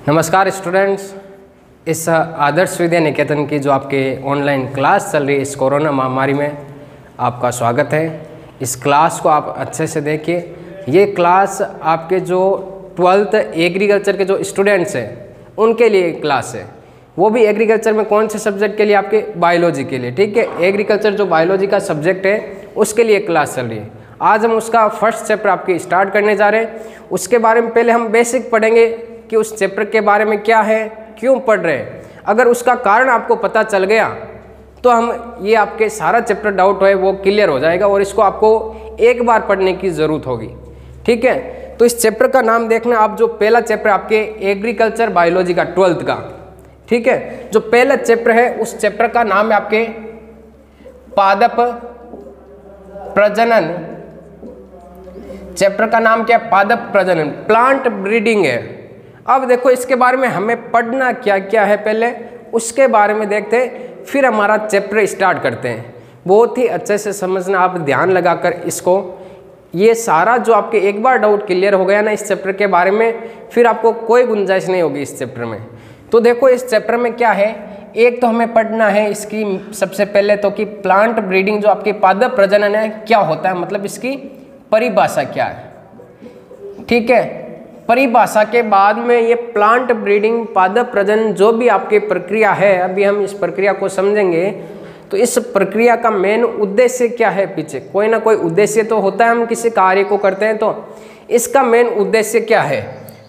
नमस्कार स्टूडेंट्स, इस आदर्श विद्या निकेतन की जो आपके ऑनलाइन क्लास चल रही है इस कोरोना महामारी में आपका स्वागत है। इस क्लास को आप अच्छे से देखिए। ये क्लास आपके जो 12th एग्रीकल्चर के जो स्टूडेंट्स हैं उनके लिए क्लास है। वो भी एग्रीकल्चर में कौन से सब्जेक्ट के लिए? आपके बायोलॉजी के लिए। ठीक है, एग्रीकल्चर जो बायोलॉजी का सब्जेक्ट है उसके लिए क्लास चल रही है। आज हम उसका फर्स्ट चैप्टर आपके स्टार्ट करने जा रहे हैं। उसके बारे में पहले हम बेसिक पढ़ेंगे कि उस चैप्टर के बारे में क्या है, क्यों पढ़ रहे हैं। अगर उसका कारण आपको पता चल गया तो हम ये आपके सारा चैप्टर डाउट है वो क्लियर हो जाएगा और इसको आपको एक बार पढ़ने की ज़रूरत होगी। ठीक है, तो इस चैप्टर का नाम देखना आप, जो पहला चैप्टर आपके एग्रीकल्चर बायोलॉजी का 12th का। ठीक है, जो पहला चैप्टर है उस चैप्टर का नाम है आपके पादप प्रजनन। चैप्टर का नाम क्या है? पादप प्रजनन, प्लांट ब्रीडिंग है। अब देखो इसके बारे में हमें पढ़ना क्या क्या है पहले उसके बारे में देखते हैं, फिर हमारा चैप्टर स्टार्ट करते हैं। बहुत ही अच्छे से समझना, आप ध्यान लगाकर इसको। ये सारा जो आपके एक बार डाउट क्लियर हो गया ना इस चैप्टर के बारे में, फिर आपको कोई गुंजाइश नहीं होगी इस चैप्टर में। तो देखो इस चैप्टर में क्या है, एक तो हमें पढ़ना है इसकी सबसे पहले तो कि प्लांट ब्रीडिंग जो आपकी पादप प्रजनन है क्या होता है, मतलब इसकी परिभाषा क्या है। ठीक है, परिभाषा के बाद में ये प्लांट ब्रीडिंग पादप प्रजनन जो भी आपकी प्रक्रिया है, अभी हम इस प्रक्रिया को समझेंगे। तो इस प्रक्रिया का मेन उद्देश्य क्या है? पीछे कोई ना कोई उद्देश्य तो होता है, हम किसी कार्य को करते हैं तो इसका मेन उद्देश्य क्या है।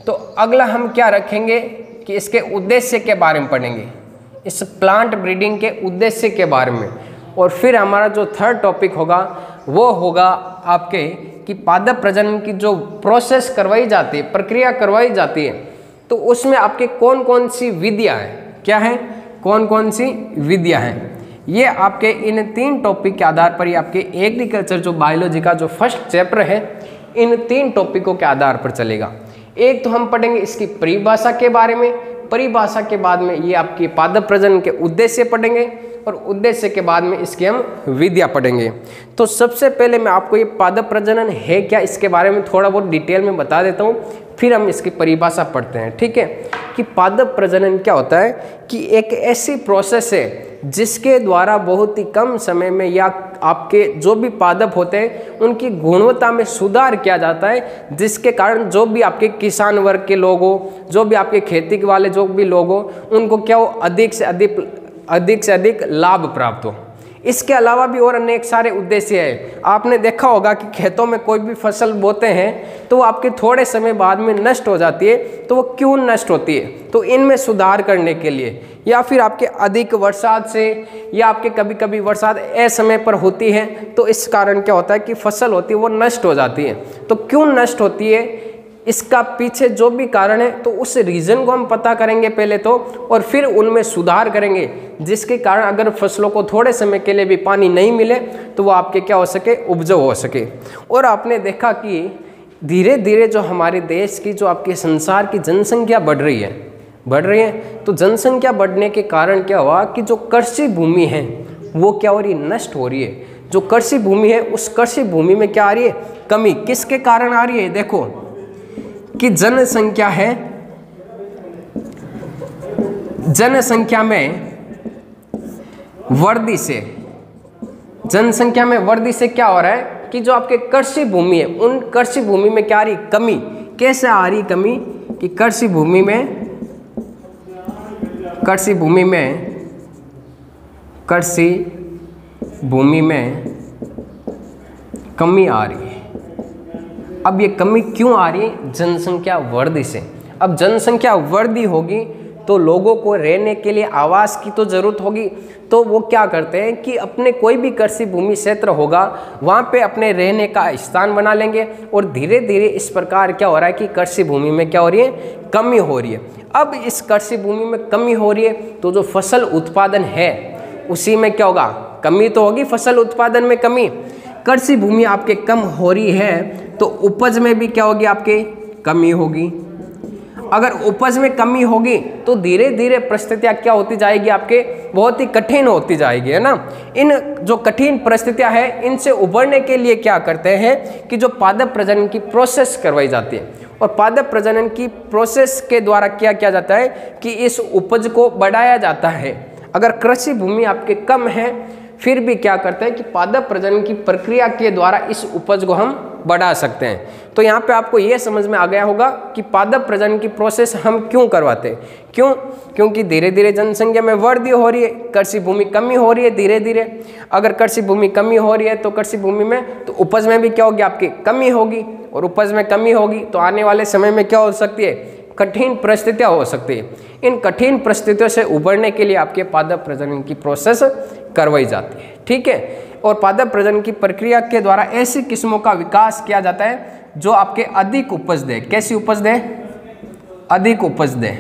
तो अगला हम क्या रखेंगे कि इसके उद्देश्य के बारे में पढ़ेंगे, इस प्लांट ब्रीडिंग के उद्देश्य के बारे में। और फिर हमारा जो थर्ड टॉपिक होगा वो होगा आपके कि पादप प्रजनन की जो प्रोसेस करवाई जाती है, प्रक्रिया करवाई जाती है, तो उसमें आपके कौन कौन सी विधियाँ हैं, क्या है, कौन कौन सी विधियाँ हैं। ये आपके इन 3 टॉपिक के आधार पर ही आपके एग्रीकल्चर जो बायोलॉजी का जो फर्स्ट चैप्टर है इन 3 टॉपिकों के आधार पर चलेगा। एक तो हम पढ़ेंगे इसकी परिभाषा के बारे में, परिभाषा के बाद में ये आपकी पादप प्रजनन के उद्देश्य पढ़ेंगे और उद्देश्य के बाद में इसकी हम विधियाँ पढ़ेंगे। तो सबसे पहले मैं आपको ये पादप प्रजनन है क्या इसके बारे में थोड़ा बहुत डिटेल में बता देता हूँ, फिर हम इसकी परिभाषा पढ़ते हैं। ठीक है, कि पादप प्रजनन क्या होता है कि एक ऐसी प्रोसेस है जिसके द्वारा बहुत ही कम समय में या आपके जो भी पादप होते हैं उनकी गुणवत्ता में सुधार किया जाता है, जिसके कारण जो भी आपके किसान वर्ग के लोग हो, जो भी आपके खेती वाले जो भी लोग हो, उनको क्या हो, अधिक से अधिक लाभ प्राप्त हो। इसके अलावा भी और अनेक सारे उद्देश्य है। आपने देखा होगा कि खेतों में कोई भी फसल बोते हैं तो वो आपके थोड़े समय बाद में नष्ट हो जाती है। तो वो क्यों नष्ट होती है? तो इनमें सुधार करने के लिए, या फिर आपके अधिक बरसात से, या आपके कभी कभी बरसात असमय पर होती है तो इस कारण क्या होता है कि फसल होती है वो नष्ट हो जाती है। तो क्यों नष्ट होती है, इसका पीछे जो भी कारण है तो उस रीज़न को हम पता करेंगे पहले तो, और फिर उनमें सुधार करेंगे, जिसके कारण अगर फसलों को थोड़े समय के लिए भी पानी नहीं मिले तो वो आपके क्या हो सके, उपजाऊ हो सके। और आपने देखा कि धीरे धीरे जो हमारे देश की जो आपके संसार की जनसंख्या बढ़ रही है, तो जनसंख्या बढ़ने के कारण क्या हुआ कि जो कृषि भूमि है वो क्या हो रही है, नष्ट हो रही है। जो कृषि भूमि है उस कृषि भूमि में क्या आ रही है, कमी। किसके कारण आ रही है? देखो कि जनसंख्या में वृद्धि से, जनसंख्या में वृद्धि से क्या हो रहा है कि जो आपके कृषि भूमि है उन कृषि भूमि में क्या आ रही, कमी। कैसे आ रही कमी कि कृषि भूमि में कमी आ रही है। अब ये कमी क्यों आ रही है? जनसंख्या वृद्धि से। अब जनसंख्या वृद्धि होगी तो लोगों को रहने के लिए आवास की तो ज़रूरत होगी, तो वो क्या करते हैं कि अपने कोई भी कृषि भूमि क्षेत्र होगा वहाँ पे अपने रहने का स्थान बना लेंगे। और धीरे धीरे इस प्रकार क्या हो रहा है कि कृषि भूमि में क्या हो रही है, कमी हो रही है। अब इस कृषि भूमि में कमी हो रही है तो जो फसल उत्पादन है उसी में क्या होगा, कमी तो होगी। फसल उत्पादन में कमी, कृषि भूमि आपके कम हो रही है तो उपज में भी क्या होगी, आपके कमी होगी। अगर उपज में कमी होगी तो धीरे धीरे परिस्थितियाँ क्या होती जाएगी, आपके बहुत ही कठिन होती जाएगी, है ना। इन जो कठिन परिस्थितियाँ हैं इनसे उबरने के लिए क्या करते हैं कि जो पादप प्रजनन की प्रोसेस करवाई जाती है और पादप प्रजनन की प्रोसेस के द्वारा क्या किया जाता है कि इस उपज को बढ़ाया जाता है। अगर कृषि भूमि आपके कम है फिर भी क्या करते हैं कि पादप प्रजनन की प्रक्रिया के द्वारा इस उपज को हम बढ़ा सकते हैं। तो यहाँ पे आपको ये समझ में आ गया होगा कि पादप प्रजनन की प्रोसेस हम क्यों करवाते हैं। क्योंकि धीरे धीरे जनसंख्या में वृद्धि हो रही है, कृषि भूमि कमी हो रही है धीरे धीरे। अगर कृषि भूमि कमी हो रही है तो कृषि भूमि में तो उपज में भी क्या होगी, आपकी कमी होगी, और उपज में कमी होगी तो आने वाले समय में क्या हो सकती है, कठिन परिस्थितियाँ हो सकती है। इन कठिन परिस्थितियों से उबरने के लिए आपके पादप प्रजनन की प्रोसेस करवाई जाती है, ठीक है। और पादप प्रजनन की प्रक्रिया के द्वारा ऐसी किस्मों का विकास किया जाता है जो आपके अधिक उपज दे। कैसी उपज दे, अधिक उपज दे,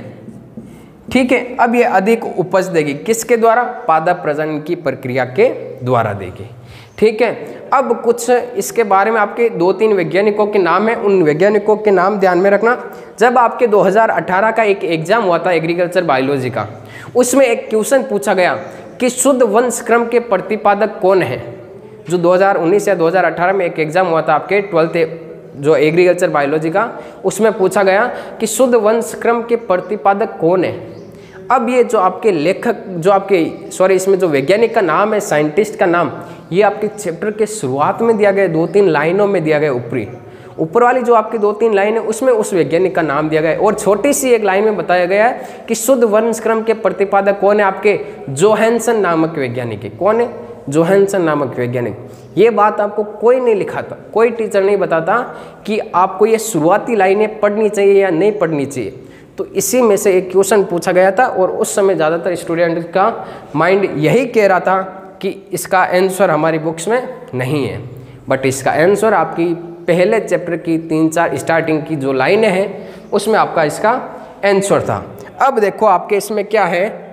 ठीक है। अब ये अधिक उपज देगी किसके द्वारा, पादप प्रजनन की प्रक्रिया के द्वारा देगी, ठीक है। अब कुछ इसके बारे में आपके 2-3 वैज्ञानिकों के नाम है, उन वैज्ञानिकों के नाम ध्यान में रखना। जब आपके 2018 का एक एग्जाम हुआ था एग्रीकल्चर बायोलॉजी का, उसमें एक क्वेश्चन पूछा गया कि शुद्ध वंश क्रम के प्रतिपादक कौन है। जो 2019 या 2018 में एक एग्जाम हुआ था आपके 12th जो एग्रीकल्चर बायोलॉजी का, उसमें पूछा गया कि शुद्ध वंश क्रम के प्रतिपादक कौन है। अब ये जो आपके लेखक जो आपके इसमें जो वैज्ञानिक का नाम है, साइंटिस्ट का नाम, ये आपके चैप्टर के शुरुआत में दिया गया, 2-3 लाइनों में दिया गया। ऊपर वाली जो आपकी 2-3 लाइन है उसमें उस वैज्ञानिक का नाम दिया गया है, और छोटी सी एक लाइन में बताया गया है कि शुद्ध वंश क्रम के प्रतिपादक कौन है, आपके जोहानसन नामक वैज्ञानिक है। कौन है, जोहानसन नामक वैज्ञानिक। ये बात आपको कोई नहीं लिखाता, कोई टीचर नहीं बताता कि आपको ये शुरुआती लाइनें पढ़नी चाहिए या नहीं पढ़नी चाहिए। तो इसी में से एक क्वेश्चन पूछा गया था, और उस समय ज़्यादातर स्टूडेंट का माइंड यही कह रहा था कि इसका आंसर हमारी बुक्स में नहीं है, बट इसका आंसर आपकी पहले चैप्टर की 3-4 स्टार्टिंग की जो लाइनें हैं उसमें आपका इसका आंसर था। अब देखो आपके इसमें क्या है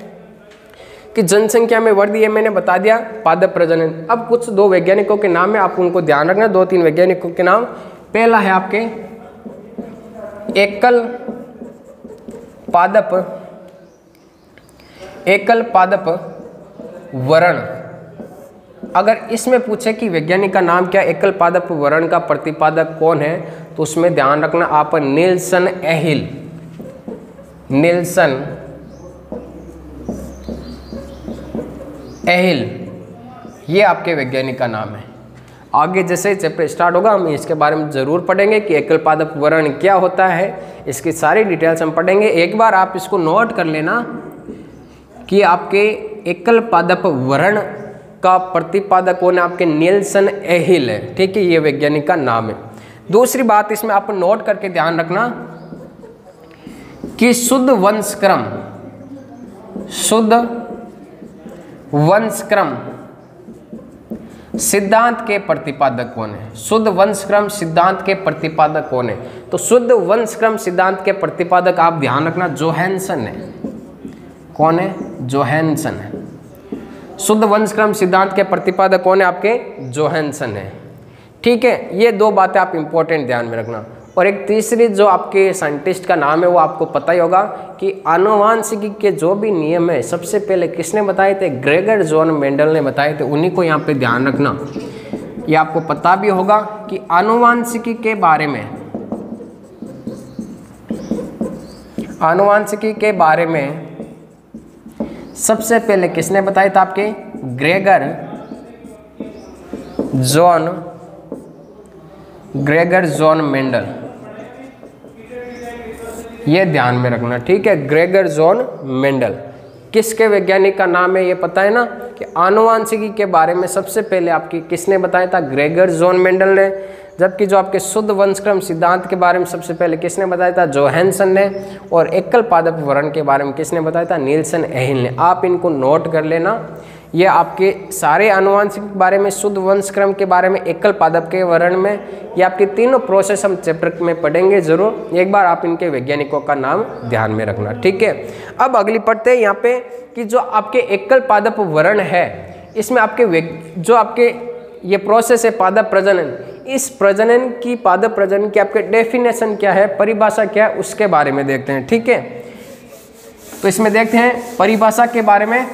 कि जनसंख्या में वृद्धि है, मैंने बता दिया, पादप प्रजनन। अब कुछ 2 वैज्ञानिकों के नाम है, आप उनको ध्यान रखना, 2-3 वैज्ञानिकों के नाम। पहला है आपके एकल पादप वर्ण। अगर इसमें पूछे कि वैज्ञानिक का नाम क्या, एकल पादप वर्ण का प्रतिपादक कौन है, तो उसमें ध्यान रखना आप नीलसन एहिल, ये आपके वैज्ञानिक का नाम है। आगे जैसे चैप्टर स्टार्ट होगा हम इसके बारे में ज़रूर पढ़ेंगे कि एकल पादप वर्ण क्या होता है, इसकी सारी डिटेल्स हम पढ़ेंगे। एक बार आप इसको नोट कर लेना कि आपके एकल पादप वर्ण का प्रतिपादक कौन है, आपके नीलसन एहिल है, ठीक है, ये वैज्ञानिक का नाम है। दूसरी बात इसमें आप नोट करके ध्यान रखना कि शुद्ध वंश क्रम सिद्धांत के प्रतिपादक कौन है। शुद्ध वंश क्रम सिद्धांत के प्रतिपादक कौन है, तो शुद्ध वंश क्रम सिद्धांत के प्रतिपादक आप ध्यान रखना जोहानसन है। कौन है, जोहानसन है। शुद्ध वंश क्रम सिद्धांत के प्रतिपादक कौन है, आपके जोहानसन है, ठीक है। ये 2 बातें आप इंपॉर्टेंट ध्यान में रखना। और एक तीसरी जो आपके साइंटिस्ट का नाम है वो आपको पता ही होगा कि आनुवांशिकी के जो भी नियम है सबसे पहले किसने बताए थे, ग्रेगर जॉन मेंडल ने बताए थे, उन्हीं को यहाँ पे ध्यान रखना। ये आपको पता भी होगा कि आनुवांशिकी के बारे में सबसे पहले किसने बताया था, आपके ग्रेगर जॉन मेंडल। ये ध्यान में रखना, ठीक है, ग्रेगर जॉन मेंडल। किसके वैज्ञानिक का नाम है ये पता है ना कि आनुवांशिकी के बारे में सबसे पहले आपकी किसने बताया था, ग्रेगर जॉन मेंडल ने। जबकि जो आपके शुद्ध वंशक्रम सिद्धांत के बारे में सबसे पहले किसने बताया था, जोहानसन ने। और एकल पादप वर्ण के बारे में किसने बताया था, नीलसन एहिल ने। आप इनको नोट कर लेना। ये आपके सारे आनुवांशिक के बारे में, शुद्ध वंशक्रम के बारे में, एकल पादप के वर्ण में, ये आपके तीनों प्रोसेस हम चैप्टर में पढ़ेंगे जरूर। एक बार आप इनके वैज्ञानिकों का नाम ध्यान में रखना, ठीक है। अब अगली पढ़ते हैं यहाँ पे कि जो आपके एकल पादप वर्ण है इसमें आपके जो आपके ये प्रोसेस है पादप प्रजनन, इस प्रजनन की पादप प्रजनन की आपके डेफिनेशन क्या है, परिभाषा क्या है, उसके बारे में देखते हैं, ठीक है। तो इसमें देखते हैं परिभाषा के बारे में।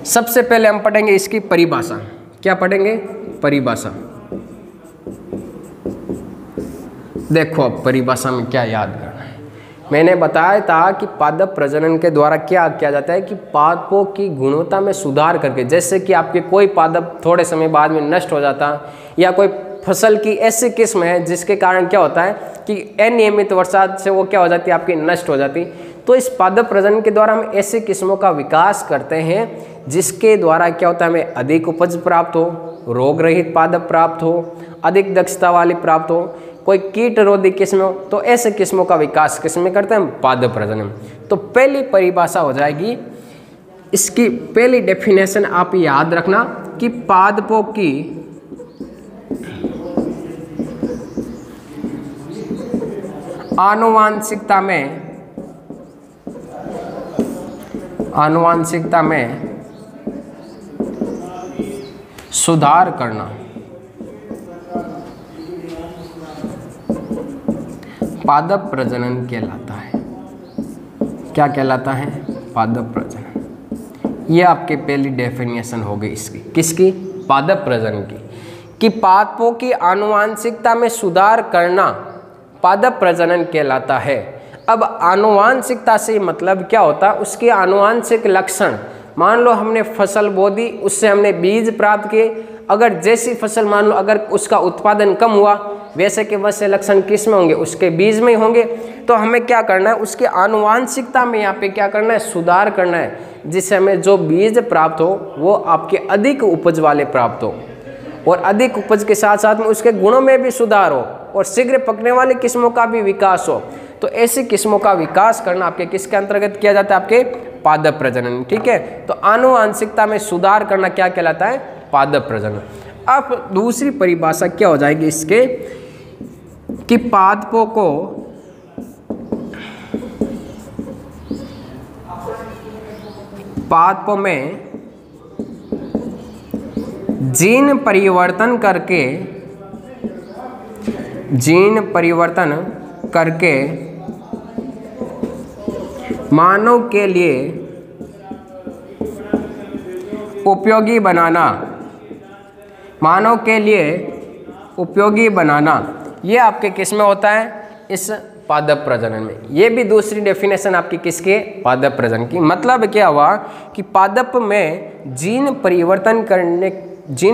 सबसे पहले हम पढ़ेंगे इसकी परिभाषा। क्या पढ़ेंगे, परिभाषा। देखो अब परिभाषा में क्या याद करना है। मैंने बताया था कि पादप प्रजनन के द्वारा क्या किया जाता है कि पादपों की गुणवत्ता में सुधार करके, जैसे कि आपके कोई पादप थोड़े समय बाद में नष्ट हो जाता, या कोई फसल की ऐसी किस्म है जिसके कारण क्या होता है कि अनियमित बरसात से वो क्या हो जाती है, आपकी नष्ट हो जाती। तो इस पादप प्रजनन के द्वारा हम ऐसी किस्मों का विकास करते हैं जिसके द्वारा क्या होता है, हमें अधिक उपज प्राप्त हो, रोग रहित पादप प्राप्त हो, अधिक दक्षता वाली प्राप्त हो, कोई कीट रोधी किस्म हो। तो ऐसे किस्मों का विकास किसमें करते हैं हम, पादप प्रजनन। तो पहली परिभाषा हो जाएगी, इसकी पहली डेफिनेशन आप याद रखना कि पादपों की आनुवांशिकता में सुधार करना पादप प्रजनन कहलाता है। क्या कहलाता है, पादप प्रजनन। ये आपके पहली डेफिनेशन हो गई इसकी, किसकी, पादप प्रजनन की, कि पादपों की आनुवांशिकता में सुधार करना पादप प्रजनन कहलाता है। अब आनुवांशिकता से मतलब क्या होता है, उसके आनुवांशिक लक्षण। मान लो हमने फसल बो दी, उससे हमने बीज प्राप्त किए, अगर जैसी फसल मान लो अगर उसका उत्पादन कम हुआ, वैसे के वैसे लक्षण किस में होंगे, उसके बीज में ही होंगे। तो हमें क्या करना है, उसके आनुवांशिकता में यहाँ पे क्या करना है, सुधार करना है, जिससे हमें जो बीज प्राप्त हो वो आपके अधिक उपज वाले प्राप्त हो, और अधिक उपज के साथ साथ में उसके गुणों में भी सुधार हो, और शीघ्र पकने वाली किस्मों का भी विकास हो। तो ऐसी किस्मों का विकास करना आपके किसके अंतर्गत किया जाता है, आपके पादप प्रजनन। ठीक है, तो आनुवांशिकता में सुधार करना क्या कहलाता है, पादप प्रजनन। अब दूसरी परिभाषा क्या हो जाएगी इसके, कि पादपों को पादपों में जीन परिवर्तन करके मानव के लिए उपयोगी बनाना, ये आपके किस में होता है, इस पादप प्रजनन में। ये भी दूसरी डेफिनेशन आपकी किसके, पादप प्रजनन की। मतलब क्या हुआ कि पादप में जीन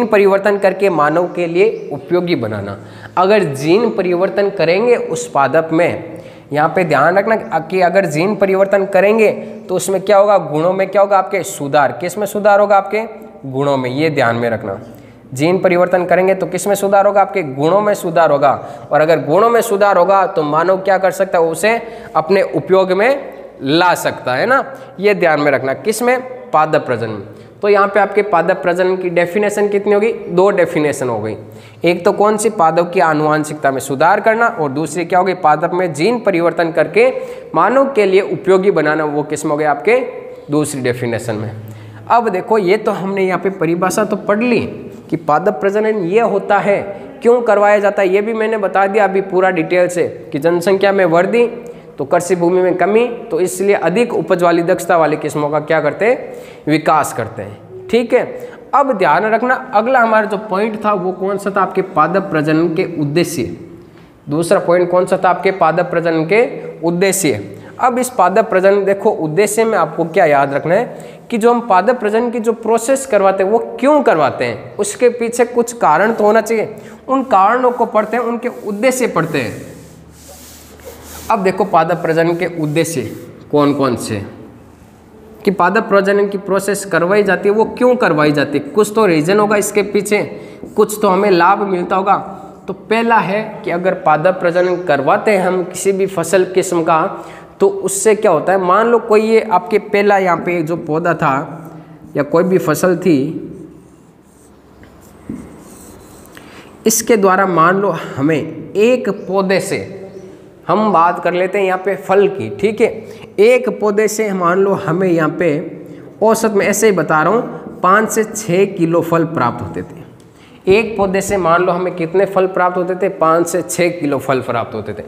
परिवर्तन करके मानव के लिए उपयोगी बनाना। अगर जीन परिवर्तन करेंगे उस पादप में, यहाँ पे ध्यान रखना कि अगर जीन परिवर्तन करेंगे तो उसमें क्या होगा, गुणों में क्या होगा, आपके सुधार। किस में सुधार होगा, आपके गुणों में। ये ध्यान में रखना, जीन परिवर्तन करेंगे तो किस में सुधार होगा, आपके गुणों में सुधार होगा। और अगर गुणों में सुधार होगा तो मानव क्या कर सकता है, उसे अपने उपयोग में ला सकता है ना। ये ध्यान में रखना, किस में, पादप प्रजनन। तो यहाँ पे आपके पादप प्रजनन की डेफिनेशन कितनी होगी, दो डेफिनेशन हो गई। एक तो कौन सी, पादप की आनुवांशिकता में सुधार करना, और दूसरी क्या होगी, पादप में जीन परिवर्तन करके मानव के लिए उपयोगी बनाना। वो किस में हो गया, आपके दूसरी डेफिनेशन में। अब देखो, ये तो हमने यहाँ पे परिभाषा तो पढ़ ली कि पादप प्रजनन ये होता है, क्यों करवाया जाता है, ये भी मैंने बता दिया अभी पूरा डिटेल से, कि जनसंख्या में वृद्धि तो कृषि भूमि में कमी, तो इसलिए अधिक उपज वाली दक्षता वाली किस्मों का क्या करते हैं, विकास करते हैं। ठीक है, अब ध्यान रखना अगला हमारा जो पॉइंट था वो कौन सा था, आपके पादप प्रजनन के उद्देश्य। दूसरा पॉइंट कौन सा था, आपके पादप प्रजनन के उद्देश्य। अब इस पादप प्रजनन, देखो उद्देश्य में आपको क्या याद रखना है कि जो हम पादप प्रजनन की जो प्रोसेस करवाते हैं वो क्यों करवाते हैं, उसके पीछे कुछ कारण तो होना चाहिए। उन कारणों को पढ़ते हैं, उनके उद्देश्य पढ़ते हैं। अब देखो पादप प्रजनन के उद्देश्य कौन कौन से, कि पादप प्रजनन की प्रोसेस करवाई जाती है, वो क्यों करवाई जाती है, कुछ तो रीजन होगा इसके पीछे, कुछ तो हमें लाभ मिलता होगा। तो पहला है कि अगर पादप प्रजनन करवाते हैं हम किसी भी फसल किस्म का, तो उससे क्या होता है, मान लो कोई ये आपके पहला यहाँ पे जो पौधा था या कोई भी फसल थी, इसके द्वारा मान लो हमें एक पौधे से, हम बात कर लेते हैं यहाँ पे फल की, ठीक है, एक पौधे से मान लो हमें यहाँ पे औसत में ऐसे ही बता रहा हूँ 5 से 6 किलो फल प्राप्त होते थे। एक पौधे से मान लो हमें कितने फल प्राप्त होते थे, 5 से 6 किलो फल प्राप्त होते थे।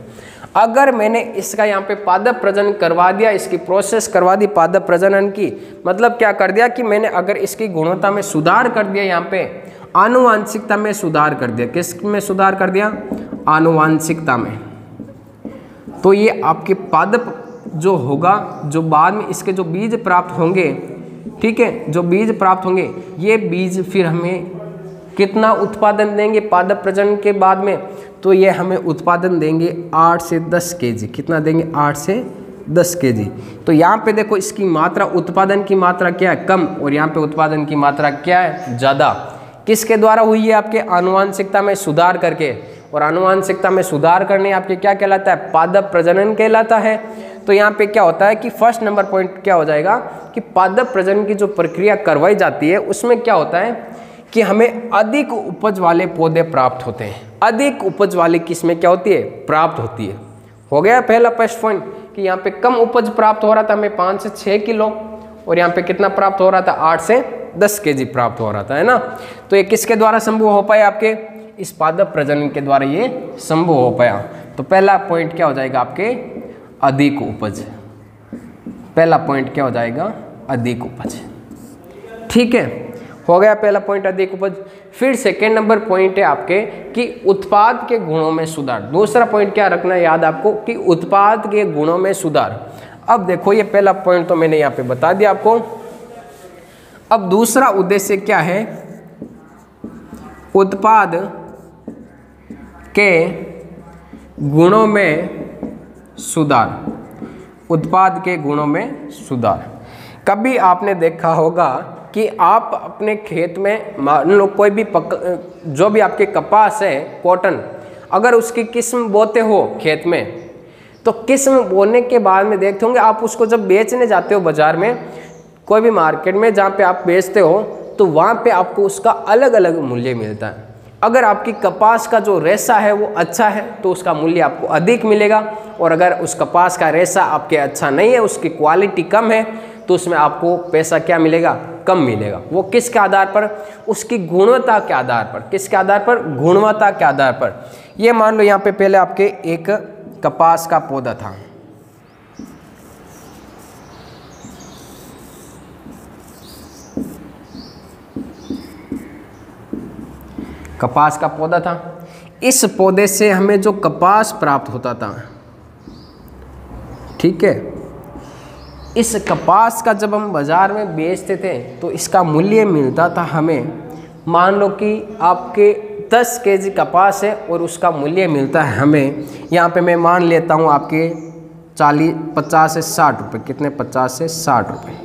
अगर मैंने इसका यहाँ पे पादप प्रजनन करवा दिया, इसकी प्रोसेस करवा दी पादप प्रजनन की, मतलब क्या कर दिया कि मैंने अगर इसकी गुणवत्ता में सुधार कर दिया, यहाँ पे आनुवांशिकता में सुधार कर दिया। किस में सुधार कर दिया, आनुवांशिकता में। तो ये आपके पादप जो होगा, जो बाद में इसके जो बीज प्राप्त होंगे, ठीक है, जो बीज प्राप्त होंगे ये बीज फिर हमें कितना उत्पादन देंगे पादप प्रजनन के बाद में, तो ये हमें उत्पादन देंगे 8 से 10 केजी। कितना देंगे? 8 से 10 केजी। तो यहाँ पे देखो इसकी मात्रा, उत्पादन की मात्रा क्या है? कम, और यहाँ पे उत्पादन की मात्रा क्या है? ज़्यादा। किसके द्वारा हुई है? आपके आनुवांशिकता में सुधार करके, और आनुवांशिकता में सुधार करने आपके क्या कहलाता है? पादप प्रजनन कहलाता है। तो यहाँ पे क्या होता है कि फर्स्ट नंबर पॉइंट क्या हो जाएगा कि पादप प्रजनन की जो प्रक्रिया करवाई जाती है उसमें क्या होता है कि हमें अधिक उपज वाले पौधे प्राप्त होते हैं। अधिक उपज वाली किस्में क्या होती है? प्राप्त होती है। हो गया पहला फर्स्ट पॉइंट कि यहाँ पे कम उपज प्राप्त हो रहा था हमें 5 से 6 किलो, और यहाँ पे कितना प्राप्त हो रहा था? 8 से 10 केजी प्राप्त हो रहा था, है ना। तो ये किसके द्वारा संभव हो पाया? आपके इस पादप प्रजनन के द्वारा ये संभव हो पाया। तो पहला पॉइंट क्या हो जाएगा? आपके अधिक उपज। पहला पॉइंट क्या हो जाएगा? अधिक उपज। ठीक है, हो गया पहला पॉइंट अधिक उपज। फिर सेकेंड नंबर पॉइंट है आपके कि उत्पाद के गुणों में सुधार। दूसरा पॉइंट क्या रखना है याद आपको कि उत्पाद के गुणों में सुधार। अब देखो ये पहला पॉइंट तो मैंने यहाँ पे बता दिया आपको। अब दूसरा उद्देश्य क्या है? उत्पाद के गुणों में सुधार। उत्पाद के गुणों में सुधार। कभी आपने देखा होगा कि आप अपने खेत में मान लो कोई भी जो भी आपके कपास है, कॉटन, अगर उसकी किस्म बोते हो खेत में, तो किस्म बोने के बाद में देखते होंगे आप उसको जब बेचने जाते हो बाजार में, कोई भी मार्केट में जहाँ पे आप बेचते हो, तो वहाँ पे आपको उसका अलग अलग मूल्य मिलता है। अगर आपकी कपास का जो रेशा है वो अच्छा है तो उसका मूल्य आपको अधिक मिलेगा, और अगर उस कपास का रेशा आपके अच्छा नहीं है, उसकी क्वालिटी कम है, तो उसमें आपको पैसा क्या मिलेगा? कम मिलेगा। वो किसके आधार पर? उसकी गुणवत्ता के आधार पर। किसके आधार पर? गुणवत्ता के आधार पर। ये मान लो यहाँ पे पहले आपके एक कपास का पौधा था, कपास का पौधा था। इस पौधे से हमें जो कपास प्राप्त होता था, ठीक है, इस कपास का जब हम बाज़ार में बेचते थे तो इसका मूल्य मिलता था हमें, मान लो कि आपके 10 केजी कपास है और उसका मूल्य मिलता है हमें, यहाँ पे मैं मान लेता हूँ आपके 50 से 60 रुपये। कितने? 50 से 60 रुपये।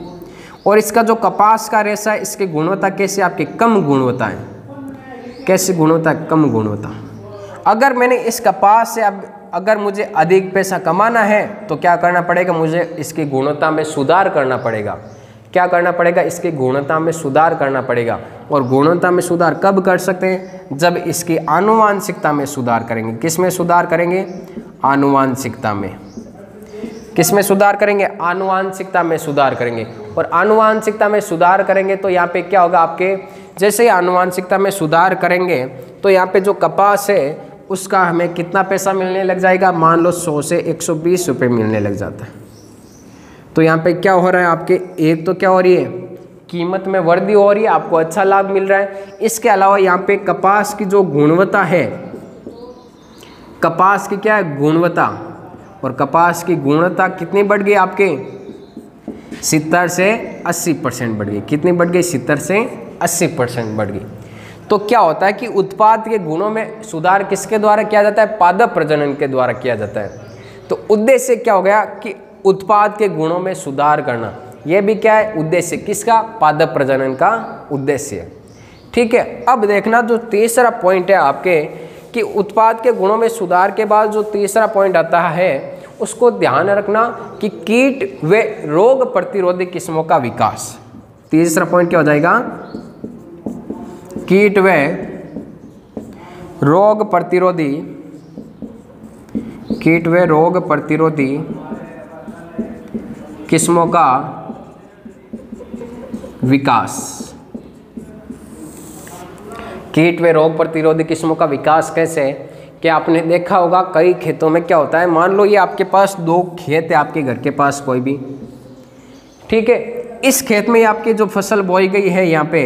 और इसका जो कपास का रेशा है, इसकी गुणवत्ता कैसे? आपकी कम गुणवत्ता है। कैसी गुणवत्ता? कम गुणवत्ता। अगर मैंने इस कपास से अगर मुझे अधिक पैसा कमाना है तो क्या करना पड़ेगा? मुझे इसकी गुणवत्ता में सुधार करना पड़ेगा। क्या करना पड़ेगा? इसकी गुणवत्ता में सुधार करना पड़ेगा। और गुणवत्ता में सुधार कब कर सकते हैं? जब इसकी आनुवांशिकता में सुधार करेंगे। किस में सुधार करेंगे? आनुवांशिकता में। किस में सुधार करेंगे? आनुवांशिकता में सुधार करेंगे। और आनुवांशिकता में सुधार करेंगे तो यहाँ पे क्या होगा? आपके जैसे ही आनुवांशिकता में सुधार करेंगे तो यहाँ पे जो कपास है उसका हमें कितना पैसा मिलने लग जाएगा? मान लो 100 से 120 रुपये मिलने लग जाता है। तो यहाँ पे क्या हो रहा है? आपके एक तो क्या हो रही है? कीमत में वृद्धि हो रही है, आपको अच्छा लाभ मिल रहा है। इसके अलावा यहाँ पे कपास की जो गुणवत्ता है, कपास की क्या है? गुणवत्ता। और कपास की गुणवत्ता कितनी बढ़ गई? आपके 70 से 80% बढ़ गई। कितनी बढ़ गई? 70 से 80% बढ़ गई। तो क्या होता है कि उत्पाद के गुणों में सुधार किसके द्वारा किया जाता है? पादप प्रजनन के द्वारा किया जाता है। तो उद्देश्य क्या हो गया कि उत्पाद के गुणों में सुधार करना। यह भी क्या है? उद्देश्य किसका? पादप प्रजनन का उद्देश्य। ठीक है, अब देखना जो तीसरा पॉइंट है आपके कि उत्पाद के गुणों में सुधार के बाद जो तीसरा पॉइंट आता है उसको ध्यान रखना कि कीट व रोग प्रतिरोधी किस्मों का विकास। तीसरा पॉइंट क्या हो जाएगा? कीट व रोग प्रतिरोधी, कीट व रोग प्रतिरोधी किस्मों का विकास। कीट व रोग प्रतिरोधी किस्मों का विकास कैसे? कि आपने देखा होगा कई खेतों में क्या होता है, मान लो ये आपके पास 2 खेत है, आपके घर के पास कोई भी, ठीक है, इस खेत में आपकी जो फसल बोई गई है, यहाँ पे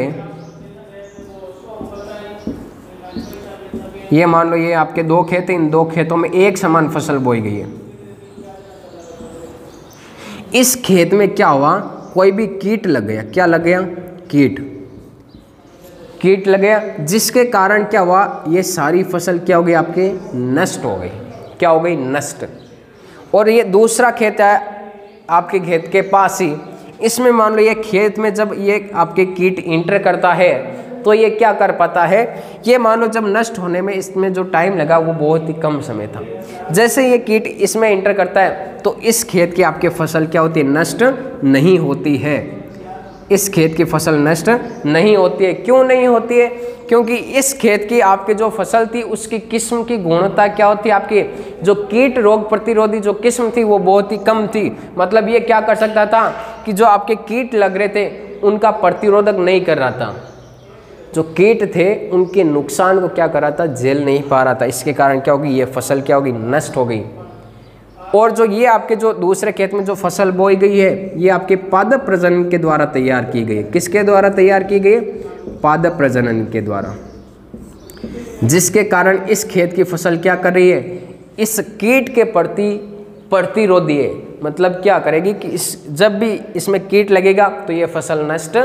ये मान लो ये आपके 2 खेत हैं, इन 2 खेतों में एक समान फसल बोई गई है, इस खेत में क्या हुआ, कोई भी कीट लग गया, क्या लग गया, कीट लग गया, जिसके कारण क्या हुआ, ये सारी फसल क्या हो गई आपके, नष्ट हो गई, क्या हो गई, नष्ट। और ये दूसरा खेत है आपके खेत के पास ही, इसमें मान लो ये खेत में जब ये आपके कीट इंटर करता है तो ये क्या कर पाता है, ये मान लो जब नष्ट होने में इसमें जो टाइम लगा वो बहुत ही कम समय था। जैसे ये कीट इसमें इंटर करता है तो इस खेत की आपके फसल क्या होती है, नष्ट नहीं होती है, इस खेत की फसल नष्ट नहीं होती है। क्यों नहीं होती है, क्योंकि इस खेत की आपके जो फसल थी उसकी किस्म की गुणवत्ता क्या होती है, आपकी जो कीट रोग प्रतिरोधी जो किस्म थी वो बहुत ही कम थी। मतलब ये क्या कर सकता था कि जो आपके कीट लग रहे थे उनका प्रतिरोधक नहीं कर रहा था, जो कीट थे उनके नुकसान को क्या कर रहा था, झेल नहीं पा रहा था। इसके कारण क्या होगी, ये फसल क्या होगी, नष्ट हो गई। और जो ये आपके जो दूसरे खेत में जो फसल बोई गई है ये आपके पादप प्रजनन के द्वारा तैयार की गई है। किसके द्वारा तैयार की गई है, पादप प्रजनन के द्वारा, जिसके कारण इस खेत की फसल क्या कर रही है, इस कीट के प्रति प्रतिरोधी है। मतलब क्या करेगी कि जब भी इसमें कीट लगेगा तो ये फसल नष्ट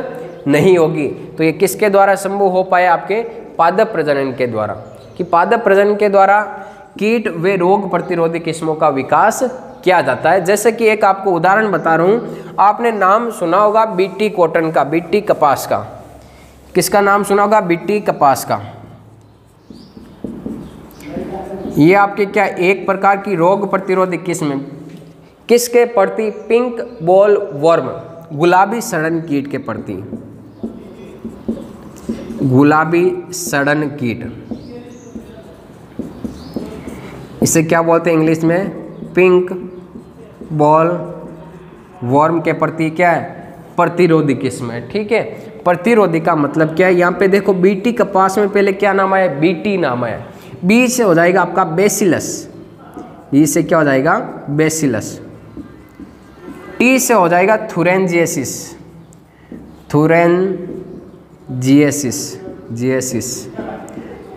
नहीं होगी। तो ये किसके द्वारा संभव हो पाया, आपके पादप प्रजनन के द्वारा, कि पादप प्रजनन के द्वारा कीट व रोग प्रतिरोधी किस्मों का विकास किया जाता है। जैसे कि एक आपको उदाहरण बता रहा हूँ, आपने नाम सुना होगा बीटी कॉटन का, बीटी कपास का, किसका नाम सुना होगा, बीटी कपास का। ये आपके क्या एक प्रकार की रोग प्रतिरोधी किस्म, किसके प्रति, पिंक बॉल वर्म, गुलाबी सड़न कीट के प्रति, गुलाबी सड़न कीट, इसे क्या बोलते हैं इंग्लिश में, पिंक बॉल वर्म के प्रति क्या है, प्रतिरोधी किस्म है। ठीक है, प्रतिरोधी का मतलब क्या है, यहाँ पे देखो बीटी कपास में पहले क्या नाम आया, बीटी नाम आया, बी से हो जाएगा आपका बेसिलस, बी से क्या हो जाएगा, बेसिलस, टी से हो जाएगा थुरेंजिएसिस, थुरेंजिएसिस, जिएसिस,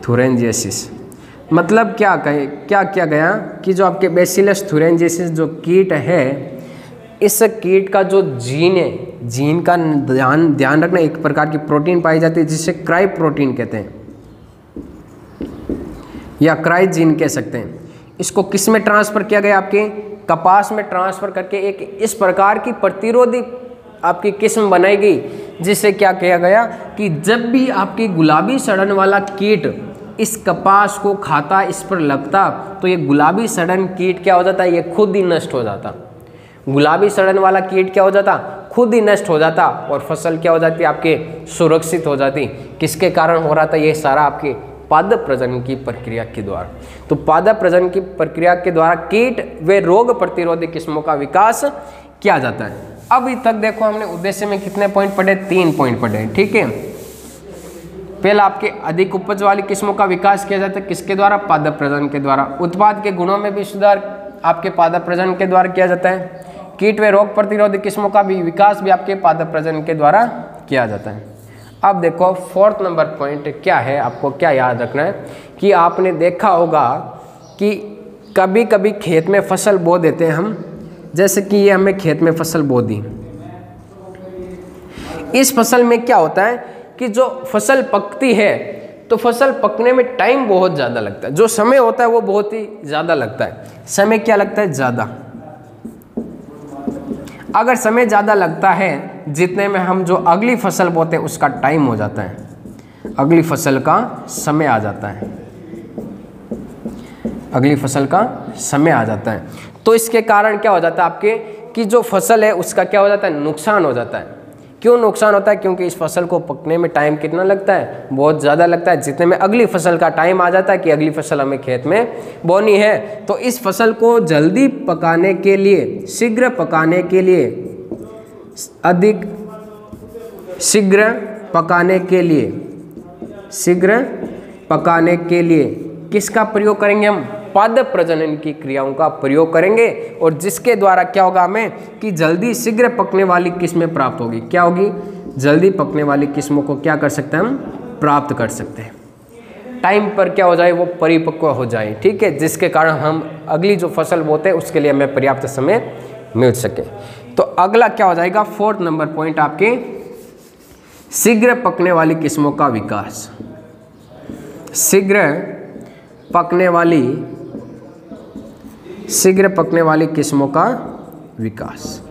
थुरेंजिएसिस। मतलब क्या कहे, क्या किया गया कि जो आपके बेसिलस थुरेंजिएसिस जो कीट है, इस कीट का जो जीन है, जीन का ध्यान रखना, एक प्रकार की प्रोटीन पाई जाती है जिसे क्राई प्रोटीन कहते हैं या क्राई जीन कह सकते हैं। इसको किस में ट्रांसफर किया गया, आपके कपास में ट्रांसफर करके एक इस प्रकार की प्रतिरोधी आपकी किस्म बनाई गई, जिससे क्या किया गया कि जब भी आपकी गुलाबी सड़न वाला कीट इस कपास को खाता, इस पर लगता, तो ये गुलाबी सड़न कीट क्या हो जाता है, ये खुद ही नष्ट हो जाता। गुलाबी सड़न वाला कीट क्या हो जाता, खुद ही नष्ट हो जाता, और फसल क्या हो जाती, आपके सुरक्षित हो जाती। किसके कारण हो रहा था, ये सारा आपके पादप प्रजनन की प्रक्रिया के द्वारा। तो पादप प्रजनन की प्रक्रिया के द्वारा कीट व रोग प्रतिरोधी किस्मों का विकास किया जाता है। अभी तक देखो हमने उद्देश्य में कितने पॉइंट पढ़े, 3 पॉइंट पढ़े। ठीक है, पहला आपके अधिक उपज वाली किस्मों का विकास किया जाता है, किसके द्वारा, पादप प्रजनन के द्वारा। उत्पाद के गुणों में भी सुधार आपके पादप प्रजनन के द्वारा किया जाता है। कीट व रोग प्रतिरोधी किस्मों का भी विकास भी आपके पादप प्रजनन के द्वारा किया जाता है। अब देखो 4th नंबर पॉइंट क्या है, आपको क्या याद रखना है कि आपने देखा होगा कि कभी कभी खेत में फसल बो देते हैं हम, जैसे कि ये हमें खेत में फसल बो दी। इस फसल में क्या होता है कि जो फसल पकती है तो फसल पकने में टाइम बहुत ज़्यादा लगता है, जो समय होता है वो बहुत ही ज़्यादा लगता है। समय क्या लगता है, ज़्यादा। अगर समय ज़्यादा लगता है जितने में हम जो अगली फसल बोते हैं उसका टाइम हो जाता है, अगली फसल का समय आ जाता है, अगली फसल का समय आ जाता है। तो इसके कारण क्या हो जाता है आपके कि जो फसल है उसका क्या हो जाता है, नुकसान हो जाता है। क्यों नुकसान होता है, क्योंकि इस फसल को पकने में टाइम कितना लगता है, बहुत ज़्यादा लगता है, जितने में अगली फसल का टाइम आ जाता है कि अगली फसल हमें खेत में बोनी है। तो इस फसल को जल्दी पकाने के लिए, शीघ्र पकाने के लिए, अधिक शीघ्र पकाने के लिए, शीघ्र पकाने के लिए किसका प्रयोग करेंगे हम, पादप प्रजनन की क्रियाओं का प्रयोग करेंगे, और जिसके द्वारा क्या होगा हमें कि जल्दी शीघ्र पकने वाली किस्में प्राप्त होगी। क्या होगी, जल्दी पकने वाली किस्मों को क्या कर सकते हैं हम, प्राप्त कर सकते हैं। टाइम पर क्या हो जाए, वो परिपक्व हो जाए। ठीक है, जिसके कारण हम अगली जो फसल बोते हैं उसके लिए हमें पर्याप्त समय मिल सके। तो अगला क्या हो जाएगा, 4th नंबर पॉइंट आपके शीघ्र पकने वाली किस्मों का विकास। शीघ्र पकने वाली किस्मों का विकास।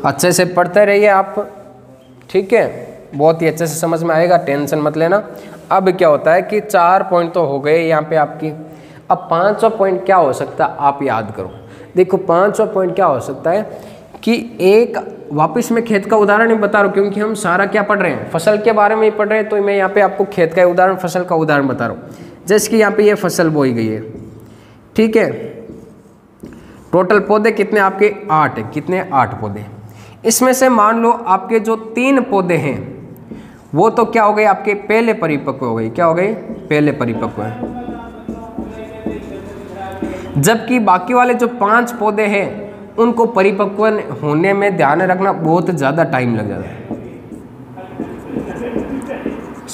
अच्छे से पढ़ते रहिए आप, ठीक है, बहुत ही अच्छे से समझ में आएगा, टेंशन मत लेना। अब क्या होता है कि 4 पॉइंट तो हो गए यहाँ पे आपकी। अब 5वां पॉइंट क्या हो सकता है, आप याद करो। देखो 5वां पॉइंट क्या हो सकता है कि एक वापस मैं खेत का उदाहरण ही बता रहा हूँ, क्योंकि हम सारा क्या पढ़ रहे हैं, फसल के बारे में ही पढ़ रहे हैं, तो मैं यहाँ पे आपको खेत का उदाहरण, फसल का उदाहरण बता रहा हूँ। जैसे कि यहाँ पे ये फसल बोई गई है, ठीक है, टोटल पौधे कितने आपके 8 है, कितने 8 पौधे। इसमें से मान लो आपके जो 3 पौधे हैं वो तो क्या हो गए आपके पहले परिपक्व हो गए, क्या हो गए पहले परिपक्व है, जबकि बाकी वाले जो 5 पौधे हैं उनको परिपक्व होने में ध्यान रखना बहुत ज़्यादा टाइम लग जाता है,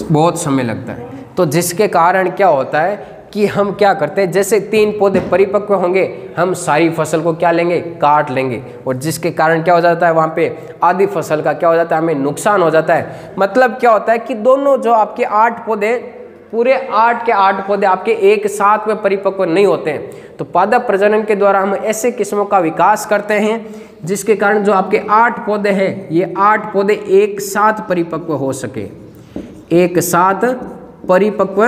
बहुत समय लगता है। तो जिसके कारण क्या होता है कि हम क्या करते हैं, जैसे 3 पौधे परिपक्व होंगे हम सारी फसल को क्या लेंगे, काट लेंगे, और जिसके कारण क्या हो जाता है वहाँ पे आधी फसल का क्या हो जाता है, हमें नुकसान हो जाता है। मतलब क्या होता है कि दोनों जो आपके 8 पौधे, पूरे 8 के 8 पौधे आपके एक साथ में परिपक्व नहीं होते हैं। तो पादप प्रजनन के द्वारा हम ऐसे किस्मों का विकास करते हैं जिसके कारण जो आपके 8 पौधे हैं, ये 8 पौधे एक साथ परिपक्व हो सके, एक साथ परिपक्व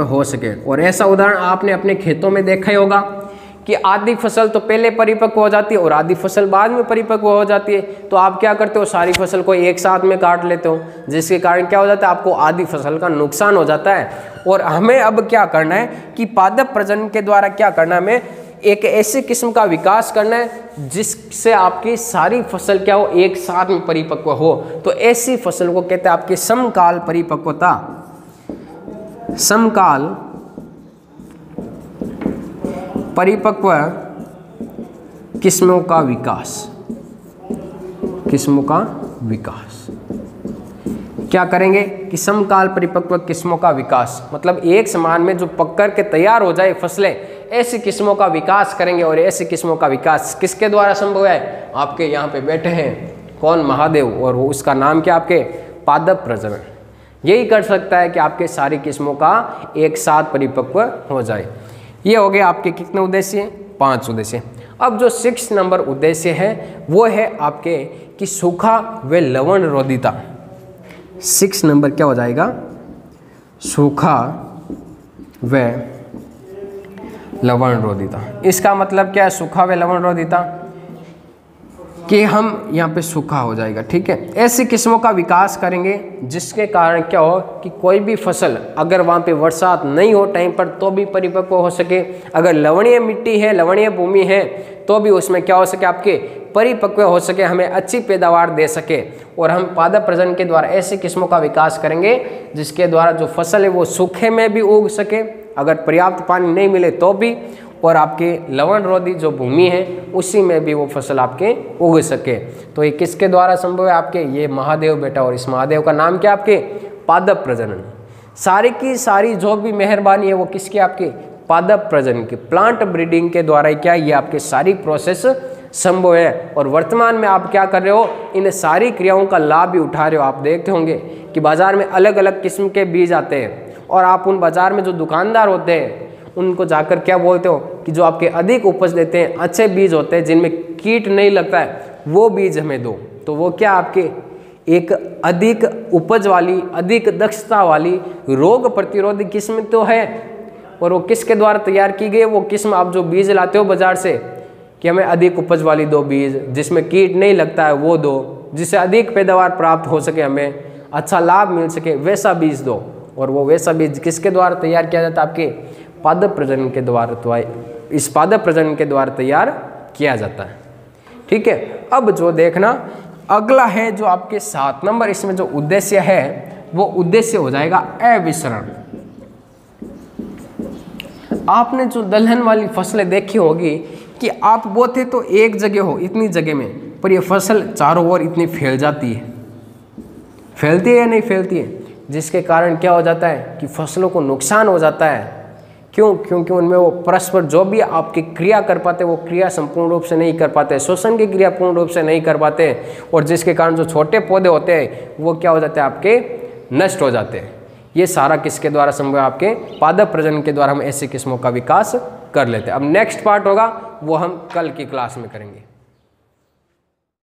हो सके। और ऐसा उदाहरण आपने अपने खेतों में देखा ही होगा कि आधी फसल तो पहले परिपक्व हो जाती है और आधी फसल बाद में परिपक्व हो जाती है। तो आप क्या करते हो, सारी फसल को एक साथ में काट लेते हो, जिसके कारण क्या हो जाता है, आपको आधी फसल का नुकसान हो जाता है। और हमें अब क्या करना है कि पादप प्रजनन के द्वारा क्या करना है, हमें एक ऐसी किस्म का विकास करना है जिससे आपकी सारी फसल क्या हो, एक साथ में परिपक्व हो। तो ऐसी फसल को कहते हैं आपकी समकाल परिपक्वता, समकाल परिपक्व किस्मों का विकास, किस्मों का विकास। क्या करेंगे कि समकाल परिपक्व किस्मों का विकास, मतलब एक समान में जो पक कर के तैयार हो जाए फसलें, ऐसी किस्मों का विकास करेंगे। और ऐसी किस्मों का विकास किसके द्वारा संभव है, आपके यहाँ पे बैठे हैं कौन, महादेव, और वो उसका नाम क्या, आपके पादप प्रजनन। यही कर सकता है कि आपके सारी किस्मों का एक साथ परिपक्व हो जाए। ये हो गए आपके कितने उद्देश्य, 5 उद्देश्य। अब जो 6 नंबर उद्देश्य है वो है आपके कि सूखा व लवण रोधिता। 6 नंबर क्या हो जाएगा, सूखा व लवण रोधिता। इसका मतलब क्या है, सूखा व लवण रोधिता, कि हम यहाँ पे सूखा हो जाएगा, ठीक है। ऐसी किस्मों का विकास करेंगे जिसके कारण क्या हो कि कोई भी फसल अगर वहाँ पे बरसात नहीं हो टाइम पर तो भी परिपक्व हो सके, अगर लवणीय मिट्टी है, लवणीय भूमि है तो भी उसमें क्या हो सके, आपके परिपक्व हो सके, हमें अच्छी पैदावार दे सके। और हम पादप प्रजनन के द्वारा ऐसी किस्मों का विकास करेंगे जिसके द्वारा जो फसल है वो सूखे में भी उग सके, अगर पर्याप्त पानी नहीं मिले तो भी, और आपके लवण रोधी जो भूमि है उसी में भी वो फसल आपके उग सके। तो ये किसके द्वारा संभव है, आपके ये महादेव बेटा, और इस महादेव का नाम क्या, आपके पादप प्रजनन। सारी की सारी जो भी मेहरबानी है वो किसकी, आपके पादप प्रजनन की, प्लांट ब्रीडिंग के द्वारा क्या, ये आपके सारी प्रोसेस संभव है। और वर्तमान में आप क्या कर रहे हो, इन सारी क्रियाओं का लाभ भी उठा रहे हो। आप देखते होंगे कि बाजार में अलग अलग किस्म के बीज आते हैं, और आप उन बाजार में जो दुकानदार होते हैं उनको जाकर क्या बोलते हो कि जो आपके अधिक उपज देते हैं, अच्छे बीज होते हैं जिनमें कीट नहीं लगता है, वो बीज हमें दो। तो वो क्या, आपके एक अधिक उपज वाली, अधिक दक्षता वाली, रोग प्रतिरोधी किस्म तो है। और वो किसके द्वारा तैयार की गई है, वो किस्म आप जो बीज लाते हो बाजार से कि हमें अधिक उपज वाली दो बीज, जिसमें कीट नहीं लगता है वो दो, जिससे अधिक पैदावार प्राप्त हो सके, हमें अच्छा लाभ मिल सके, वैसा बीज दो। और वो वैसा बीज किसके द्वारा तैयार किया जाता है, आपके पादप प्रजनन के द्वारा, इस पादप प्रजनन के द्वारा तैयार किया जाता है, ठीक है। अब जो देखना अगला है जो आपके 7 नंबर, इसमें जो उद्देश्य है वो उद्देश्य हो जाएगा अविसरण। आपने जो दलहन वाली फसलें देखी होगी कि आप बोते तो एक जगह हो, इतनी जगह में, पर ये फसल चारों ओर इतनी फैल जाती है, फैलती है या नहीं फैलती है। जिसके कारण क्या हो जाता है कि फसलों को नुकसान हो जाता है। क्यों? क्योंकि उनमें वो परस्पर जो भी आपकी क्रिया कर पाते वो क्रिया संपूर्ण रूप से नहीं कर पाते, श्वसन की क्रिया पूर्ण रूप से नहीं कर पाते, और जिसके कारण जो छोटे पौधे होते हैं वो क्या हो जाते हैं, आपके नष्ट हो जाते हैं। ये सारा किसके द्वारा संभव है? आपके पादप प्रजनन के द्वारा हम ऐसी किस्मों का विकास कर लेते हैं। अब नेक्स्ट पार्ट होगा वो हम कल की क्लास में करेंगे।